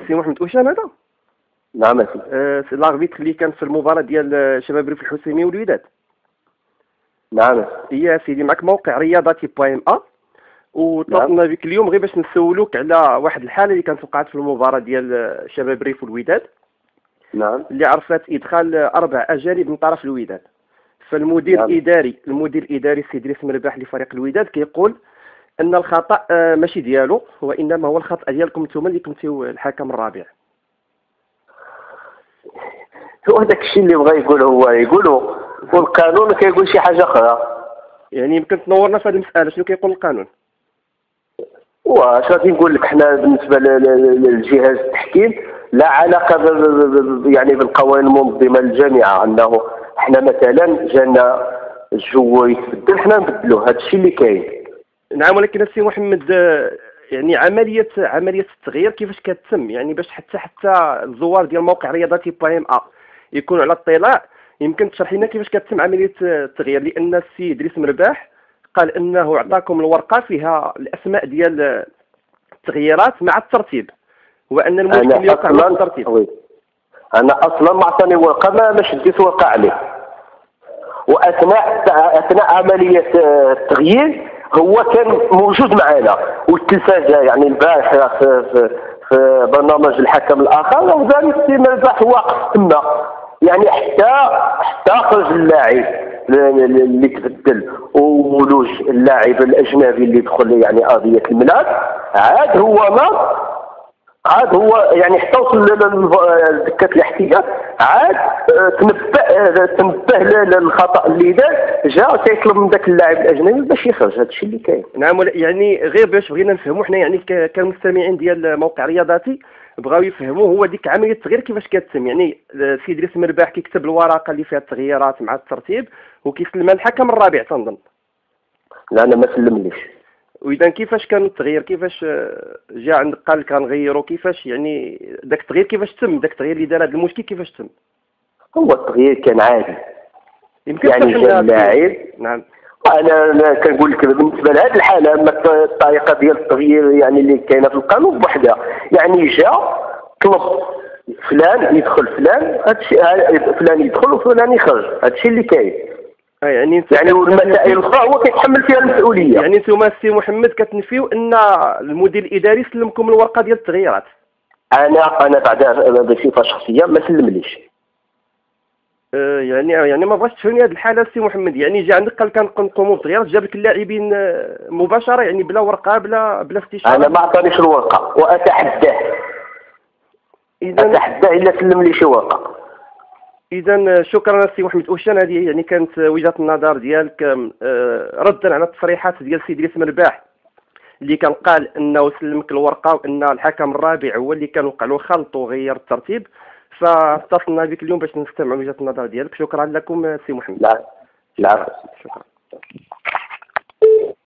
سي محمد وشان هذا؟ نعم سيدي. سي لاربيتر اللي كان في المباراة ديال شباب ريف الحسيمي والوداد. نعم. هي سيدي معك موقع رياضاتي بوان ا، وطلبنا بك اليوم غير باش نسولوك على واحد الحالة اللي كانت وقعت في المباراة ديال شباب ريف والوداد. نعم. اللي عرفت ادخال 4 اجانب من طرف الوداد. فالمدير الاداري المدير الاداري سي ادريس مرباح لفريق الوداد كيقول ان الخطا ماشي ديالو، وانما هو الخطا ديالكم نتوما اللي كنتيو الحكم الرابع. هو داك الشيء اللي بغى يقول هو يقولوا، والقانون كيقول شي حاجه اخرى. يعني يمكن تنورنا في هذه المساله، شنو كيقول القانون؟ واش غادي نقول لك، حنا بالنسبه للجهاز التحكيم لا علاقه يعني بالقوانين المنظمه للجامعه، انه حنا مثلا جانا الجو يتبدل حنا نبدلوه، هذا الشيء اللي كاين. نعم، ولكن السي محمد يعني عمليه التغيير كيفاش كتتم؟ يعني باش حتى الزوار ديال موقع رياضاتي بوان ا يكونوا على اطلاع، يمكن تشرح لنا كيفاش كتتم عمليه التغيير؟ لان السي ادريس مرباح قال انه اعطاكم الورقه فيها الاسماء ديال التغييرات مع الترتيب، وان المشكل يوقع مع الترتيب. انا اصلا ما عطاني ورقه، ما شديت ورقه عليه. واثناء عمليه التغيير هو كان موجود معنا، والتلفازه يعني البارحه في برنامج الحكم الاخر وذلك السي مرباح واقف تما، يعني حتى خرج اللاعب اللي تبدل وولوج اللاعب الاجنبي اللي دخل يعني ارضيه الملعب، عاد هو يعني حتى وصل لدكه الاحتياط، عاد تنبه للخطا اللي دار، جا تيطلب من ذاك اللاعب الاجنبي باش يخرج. هذا الشيء اللي كاين. نعم، يعني غير باش بغينا نفهموا حنا، يعني كمستمعين ديال موقع رياضاتي بغاو يفهموا هو ديك عمليه التغيير كيفاش كتتم. يعني سي ادريس مرباح كيكتب الورقه اللي فيها التغييرات مع الترتيب وكيسلمها الحكم الرابع تنظن. لا انا ما سلمليش. واذا كيفاش كان التغيير؟ كيفاش جا عندك قال لك غنغيروا؟ كيفاش يعني داك التغيير كيفاش تم؟ داك التغيير اللي دار هذا المشكل كيفاش تم؟ هو التغيير كان عادي، يمكن يعني جا اللاعب. نعم. انا كنقول لك بالنسبه لهذه الحاله، اما الطريقه ديال التغيير يعني اللي كاينه في القانون بوحدها، يعني جا طلب فلان يدخل، فلان يدخل وفلان يخرج، هذا الشيء اللي كاين. يعني والمسائل الاخرى هو كيتحمل فيها المسؤوليه. يعني نتوما السي محمد كتنفيو ان المدير الاداري سلمكم الورقه ديال التغييرات؟ انا بعدا بصفه شخصيه ما سلمليش. يعني ما بغاش تفهمني هذه الحاله السي محمد. يعني جا عندك قال كنقوموا بالتغييرات، جاب لك اللاعبين مباشره يعني بلا ورقه بلا استشاره؟ انا ما عطانيش الورقه واتحداه. اتحداه الا سلم لي شي ورقه. اذا شكرا السي محمد اوشان. هذه يعني كانت وجهه النظر ديالك ردا على التصريحات ديال سي ادريس مرباح اللي كان قال انه سلمك الورقه وان الحكم الرابع هو اللي كان وقع له خلط وغير الترتيب. فاتصلنا بك اليوم باش نستمع وجهه النظر ديالك. شكرا لكم سي محمد. لا شكرا.